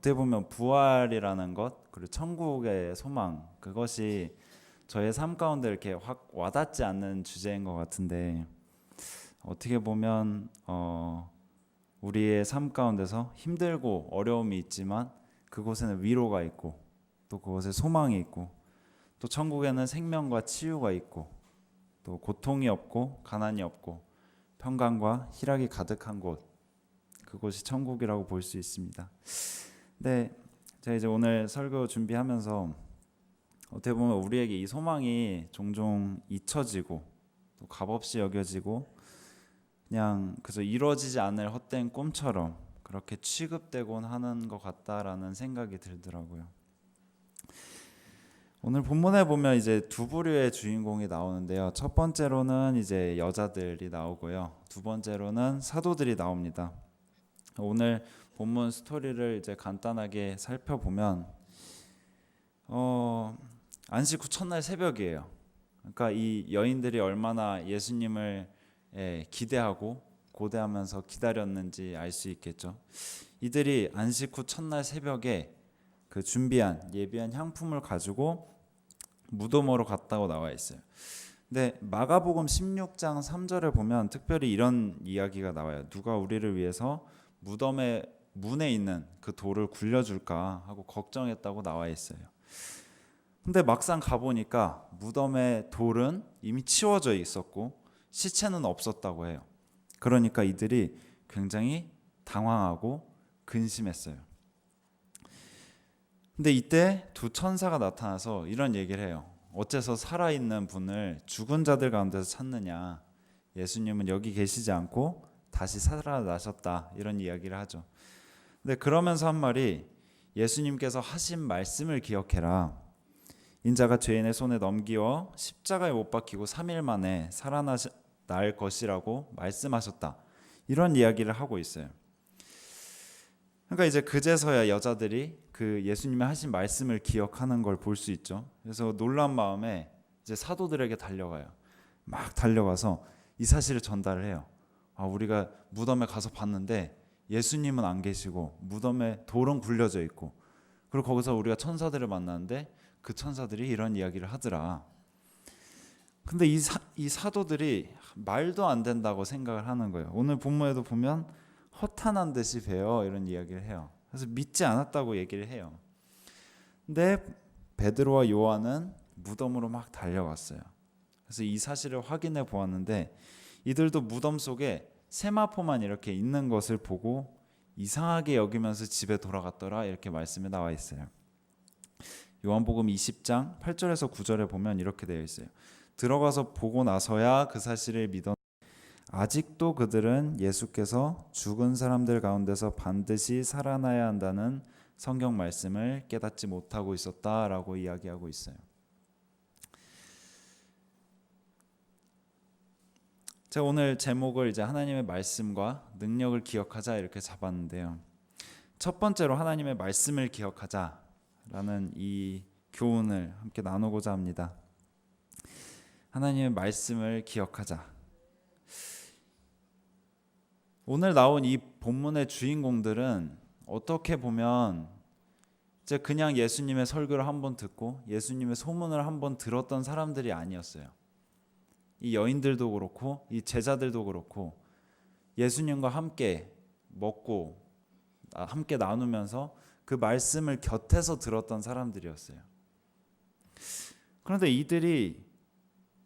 어떻게 보면 부활이라는 것, 그리고 천국의 소망, 그것이 저의 삶 가운데 이렇게 확 와닿지 않는 주제인 것 같은데, 어떻게 보면 우리의 삶 가운데서 힘들고 어려움이 있지만 그곳에는 위로가 있고, 또 그곳에 소망이 있고, 또 천국에는 생명과 치유가 있고, 또 고통이 없고 가난이 없고 평강과 희락이 가득한 곳, 그곳이 천국이라고 볼 수 있습니다. 네, 제가 이제 오늘 설교 준비하면서 어떻게 보면 우리에게 이 소망이 종종 잊혀지고 또 값없이 여겨지고 그냥 그저 이루어지지 않을 헛된 꿈처럼 그렇게 취급되곤 하는 것 같다라는 생각이 들더라고요. 오늘 본문에 보면 이제 두 부류의 주인공이 나오는데요. 첫 번째로는 이제 여자들이 나오고요. 두 번째로는 사도들이 나옵니다. 오늘 본문 스토리를 이제 간단하게 살펴보면 안식 후 첫날 새벽이에요. 그러니까 이 여인들이 얼마나 예수님을 기대하고 고대하면서 기다렸는지 알 수 있겠죠. 이들이 안식 후 첫날 새벽에 그 준비한 예비한 향품을 가지고 무덤으로 갔다고 나와 있어요. 근데 마가복음 16장 3절에 보면 특별히 이런 이야기가 나와요. 누가 우리를 위해서 무덤의 문에 있는 그 돌을 굴려줄까 하고 걱정했다고 나와 있어요. 근데 막상 가보니까 무덤의 돌은 이미 치워져 있었고 시체는 없었다고 해요. 그러니까 이들이 굉장히 당황하고 근심했어요. 근데 이때 두 천사가 나타나서 이런 얘기를 해요. 어째서 살아있는 분을 죽은 자들 가운데서 찾느냐. 예수님은 여기 계시지 않고 다시 살아나셨다. 이런 이야기를 하죠. 근데 그러면서 한 말이 예수님께서 하신 말씀을 기억해라. 인자가 죄인의 손에 넘기어 십자가에 못 박히고 3일 만에 살아날 것이라고 말씀하셨다. 이런 이야기를 하고 있어요. 그러니까 이제 그제서야 여자들이 그 예수님이 하신 말씀을 기억하는 걸 볼 수 있죠. 그래서 놀란 마음에 이제 사도들에게 달려가요. 막 달려가서 이 사실을 전달을 해요. 우리가 무덤에 가서 봤는데 예수님은 안 계시고 무덤에 돌은 굴려져 있고, 그리고 거기서 우리가 천사들을 만났는데 그 천사들이 이런 이야기를 하더라. 근데 이 사도들이 말도 안 된다고 생각을 하는 거예요. 오늘 본문에도 보면 허탄한 듯이 배어 이런 이야기를 해요. 그래서 믿지 않았다고 얘기를 해요. 근데 베드로와 요한은 무덤으로 막 달려갔어요. 그래서 이 사실을 확인해 보았는데 이들도 무덤 속에 세마포만 이렇게 있는 것을 보고 이상하게 여기면서 집에 돌아갔더라, 이렇게 말씀에 나와 있어요. 요한복음 20장 8절에서 9절에 보면 이렇게 되어 있어요. 들어가서 보고 나서야 그 사실을 믿었. 아직도 그들은 예수께서 죽은 사람들 가운데서 반드시 살아나야 한다는 성경 말씀을 깨닫지 못하고 있었다라고 이야기하고 있어요. 제가 오늘 제목을 이제 하나님의 말씀과 능력을 기억하자 이렇게 잡았는데요. 첫 번째로 하나님의 말씀을 기억하자라는 이 교훈을 함께 나누고자 합니다. 하나님의 말씀을 기억하자. 오늘 나온 이 본문의 주인공들은 어떻게 보면 이제 그냥 예수님의 설교를 한번 듣고 예수님의 소문을 한번 들었던 사람들이 아니었어요. 이 여인들도 그렇고 이 제자들도 그렇고 예수님과 함께 먹고 함께 나누면서 그 말씀을 곁에서 들었던 사람들이었어요. 그런데 이들이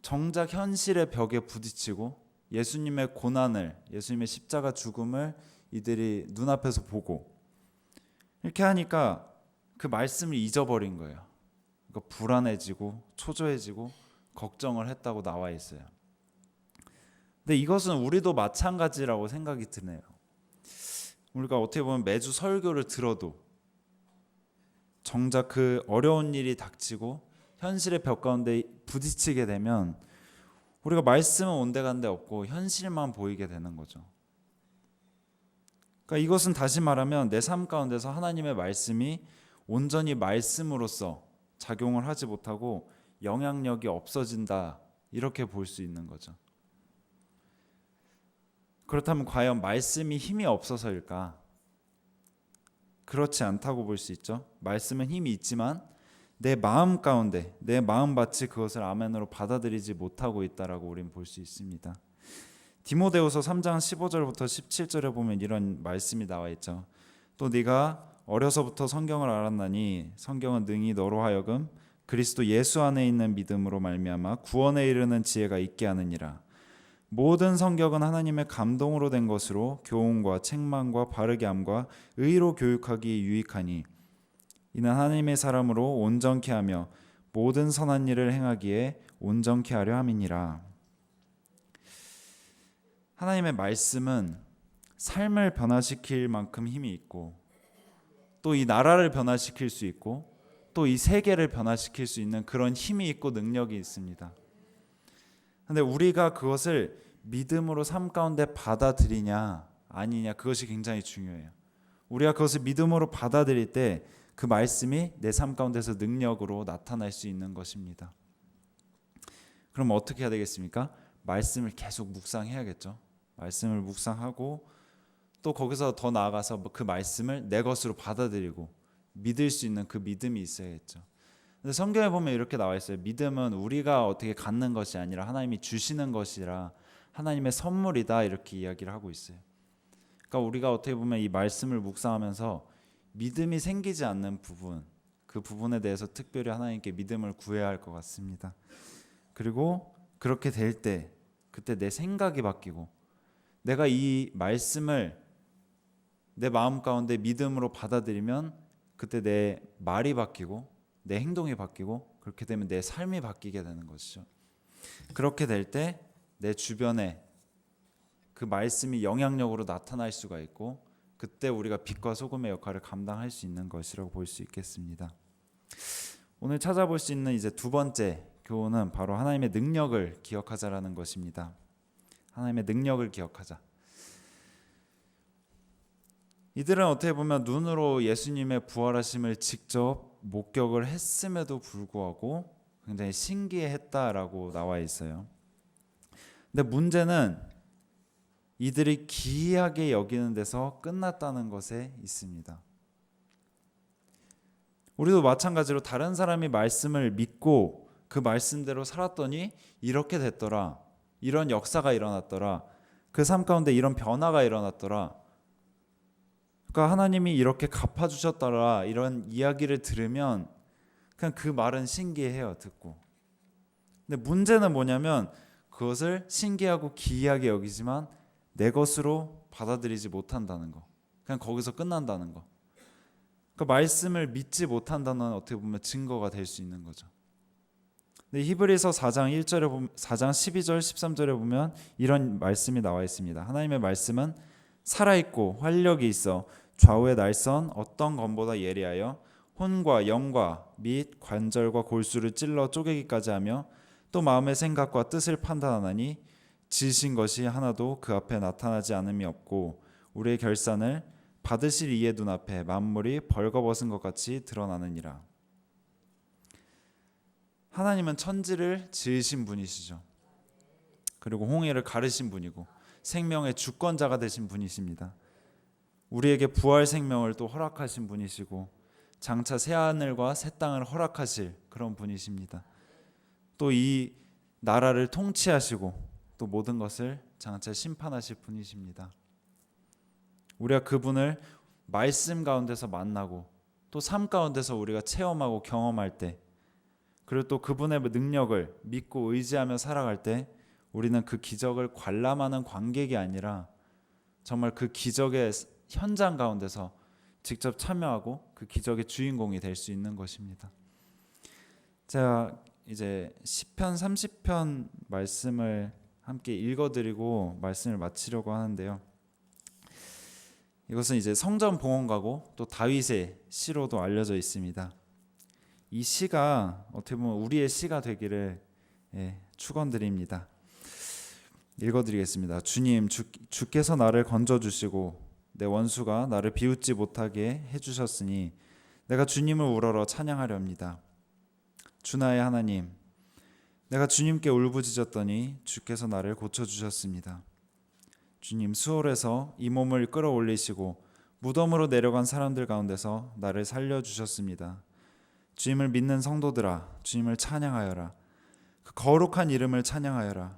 정작 현실의 벽에 부딪히고 예수님의 고난을, 예수님의 십자가 죽음을 이들이 눈앞에서 보고 이렇게 하니까 그 말씀을 잊어버린 거예요. 그러니까 불안해지고 초조해지고 걱정을 했다고 나와 있어요. 근데 이것은 우리도 마찬가지라고 생각이 드네요. 우리가 어떻게 보면 매주 설교를 들어도 정작 그 어려운 일이 닥치고 현실의 벽 가운데 부딪히게 되면 우리가 말씀은 온데간데 없고 현실만 보이게 되는 거죠. 그러니까 이것은 다시 말하면 내 삶 가운데서 하나님의 말씀이 온전히 말씀으로서 작용을 하지 못하고 영향력이 없어진다, 이렇게 볼 수 있는 거죠. 그렇다면 과연 말씀이 힘이 없어서일까? 그렇지 않다고 볼 수 있죠. 말씀은 힘이 있지만 내 마음 가운데 내 마음밭이 그것을 아멘으로 받아들이지 못하고 있다라고 우리는 볼 수 있습니다. 디모데후서 3장 15절부터 17절에 보면 이런 말씀이 나와 있죠. 또 네가 어려서부터 성경을 알았나니 성경은 능히 너로 하여금 그리스도 예수 안에 있는 믿음으로 말미암아 구원에 이르는 지혜가 있게 하느니라. 모든 성경은 하나님의 감동으로 된 것으로 교훈과 책망과 바르게 함과 의로 교육하기에 유익하니 이는 하나님의 사람으로 온전케 하며 모든 선한 일을 행하기에 온전케 하려 함이니라. 하나님의 말씀은 삶을 변화시킬 만큼 힘이 있고 또 이 나라를 변화시킬 수 있고 또 이 세계를 변화시킬 수 있는 그런 힘이 있고 능력이 있습니다. 근데 우리가 그것을 믿음으로 삶 가운데 받아들이냐 아니냐, 그것이 굉장히 중요해요. 우리가 그것을 믿음으로 받아들일 때 그 말씀이 내 삶 가운데서 능력으로 나타날 수 있는 것입니다. 그럼 어떻게 해야 되겠습니까? 말씀을 계속 묵상해야겠죠. 말씀을 묵상하고 또 거기서 더 나아가서 그 말씀을 내 것으로 받아들이고 믿을 수 있는 그 믿음이 있어야겠죠. 근데 성경에 보면 이렇게 나와 있어요. 믿음은 우리가 어떻게 갖는 것이 아니라 하나님이 주시는 것이라 하나님의 선물이다, 이렇게 이야기를 하고 있어요. 그러니까 우리가 어떻게 보면 이 말씀을 묵상하면서 믿음이 생기지 않는 부분, 그 부분에 대해서 특별히 하나님께 믿음을 구해야 할 것 같습니다. 그리고 그렇게 될 때 그때 내 생각이 바뀌고 내가 이 말씀을 내 마음 가운데 믿음으로 받아들이면 그때 내 말이 바뀌고 내 행동이 바뀌고 그렇게 되면 내 삶이 바뀌게 되는 것이죠. 그렇게 될 때 내 주변에 그 말씀이 영향력으로 나타날 수가 있고 그때 우리가 빛과 소금의 역할을 감당할 수 있는 것이라고 볼 수 있겠습니다. 오늘 찾아볼 수 있는 이제 두 번째 교훈은 바로 하나님의 능력을 기억하자라는 것입니다. 하나님의 능력을 기억하자. 이들은 어떻게 보면 눈으로 예수님의 부활하심을 직접 목격을 했음에도 불구하고 굉장히 신기해했다라고 나와 있어요. 근데 문제는 이들이 기이하게 여기는 데서 끝났다는 것에 있습니다. 우리도 마찬가지로 다른 사람이 말씀을 믿고 그 말씀대로 살았더니 이렇게 됐더라, 이런 역사가 일어났더라, 그 삶 가운데 이런 변화가 일어났더라, 그러니까 하나님이 이렇게 갚아주셨더라, 이런 이야기를 들으면 그냥 그 말은 신기해요, 듣고. 근데 문제는 뭐냐면 그것을 신기하고 기이하게 여기지만 내 것으로 받아들이지 못한다는 거, 그냥 거기서 끝난다는 거. 그러니까 말씀을 믿지 못한다는 어떻게 보면 증거가 될 수 있는 거죠. 근데 히브리서 4장 1절에 4장 12절 13절에 보면 이런 말씀이 나와 있습니다. 하나님의 말씀은 살아있고 활력이 있어 좌우의 날선 어떤 검보다 예리하여 혼과 영과 및 관절과 골수를 찔러 쪼개기까지 하며 또 마음의 생각과 뜻을 판단하나니 지으신 것이 하나도 그 앞에 나타나지 않음이 없고 우리의 결산을 받으실 이의 눈앞에 만물이 벌거벗은 것 같이 드러나느니라. 하나님은 천지를 지으신 분이시죠. 그리고 홍해를 가르신 분이고 생명의 주권자가 되신 분이십니다. 우리에게 부활 생명을 또 허락하신 분이시고 장차 새하늘과 새 땅을 허락하실 그런 분이십니다. 또 이 나라를 통치하시고 또 모든 것을 장차 심판하실 분이십니다. 우리가 그분을 말씀 가운데서 만나고 또 삶 가운데서 우리가 체험하고 경험할 때, 그리고 또 그분의 능력을 믿고 의지하며 살아갈 때 우리는 그 기적을 관람하는 관객이 아니라 정말 그 기적의 현장 가운데서 직접 참여하고 그 기적의 주인공이 될 수 있는 것입니다. 제가 이제 시편 30편 말씀을 함께 읽어드리고 말씀을 마치려고 하는데요. 이것은 이제 성전 봉헌가고 또 다윗의 시로도 알려져 있습니다. 이 시가 어떻게 보면 우리의 시가 되기를 축원드립니다. 읽어드리겠습니다. 주님, 주께서 나를 건져주시고 내 원수가 나를 비웃지 못하게 해주셨으니 내가 주님을 우러러 찬양하렵니다. 주 나의 하나님, 내가 주님께 울부짖었더니 주께서 나를 고쳐주셨습니다. 주님, 수월에서 이 몸을 끌어올리시고 무덤으로 내려간 사람들 가운데서 나를 살려주셨습니다. 주님을 믿는 성도들아, 주님을 찬양하여라. 그 거룩한 이름을 찬양하여라.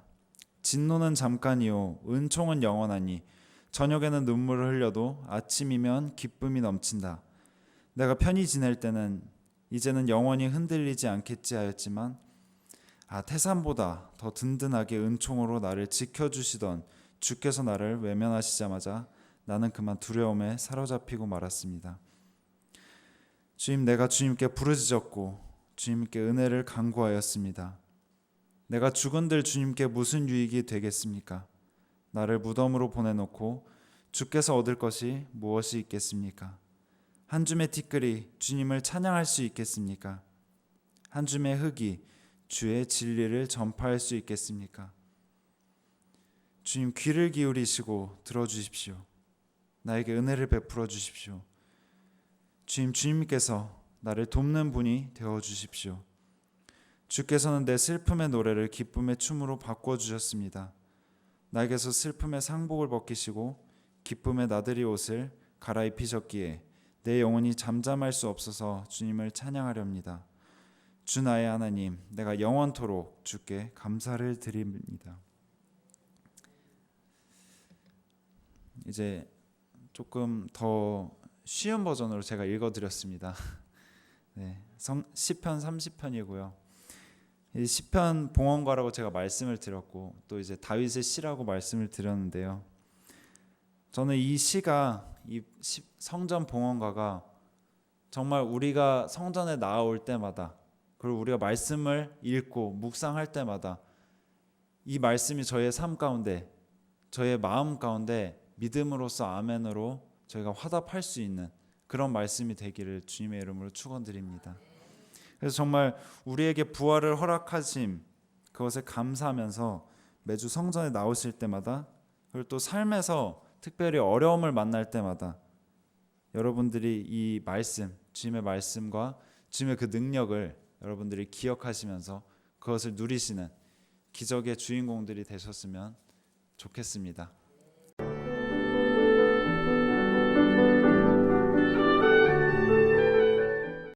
진노는 잠깐이요 은총은 영원하니 저녁에는 눈물을 흘려도 아침이면 기쁨이 넘친다. 내가 편히 지낼 때는 이제는 영원히 흔들리지 않겠지 하였지만 태산보다 더 든든하게 은총으로 나를 지켜주시던 주께서 나를 외면하시자마자 나는 그만 두려움에 사로잡히고 말았습니다. 주님, 내가 주님께 부르짖었고 주님께 은혜를 간구하였습니다. 내가 죽은들 주님께 무슨 유익이 되겠습니까? 나를 무덤으로 보내놓고 주께서 얻을 것이 무엇이 있겠습니까? 한 줌의 티끌이 주님을 찬양할 수 있겠습니까? 한 줌의 흙이 주의 진리를 전파할 수 있겠습니까? 주님, 귀를 기울이시고 들어주십시오. 나에게 은혜를 베풀어 주십시오. 주님께서 나를 돕는 분이 되어 주십시오. 주께서는 내 슬픔의 노래를 기쁨의 춤으로 바꿔주셨습니다. 나에게서 슬픔의 상복을 벗기시고 기쁨의 나들이 옷을 갈아입히셨기에 내 영혼이 잠잠할 수 없어서 주님을 찬양하렵니다. 주 나의 하나님, 내가 영원토록 주께 감사를 드립니다. 이제 조금 더 쉬운 버전으로 제가 읽어드렸습니다. 네, 시편 30편이고요. 이 시편 봉헌가라고 제가 말씀을 드렸고 또 이제 다윗의 시라고 말씀을 드렸는데요. 저는 이 시가 이 성전 봉헌가가 정말 우리가 성전에 나아올 때마다 그리고 우리가 말씀을 읽고 묵상할 때마다 이 말씀이 저의 삶 가운데 저의 마음 가운데 믿음으로써 아멘으로 저희가 화답할 수 있는 그런 말씀이 되기를 주님의 이름으로 축원드립니다. 그래서 정말 우리에게 부활을 허락하심 그것에 감사하면서 매주 성전에 나오실 때마다 그리고 또 삶에서 특별히 어려움을 만날 때마다 여러분들이 이 말씀, 주님의 말씀과 주님의 그 능력을 여러분들이 기억하시면서 그것을 누리시는 기적의 주인공들이 되셨으면 좋겠습니다.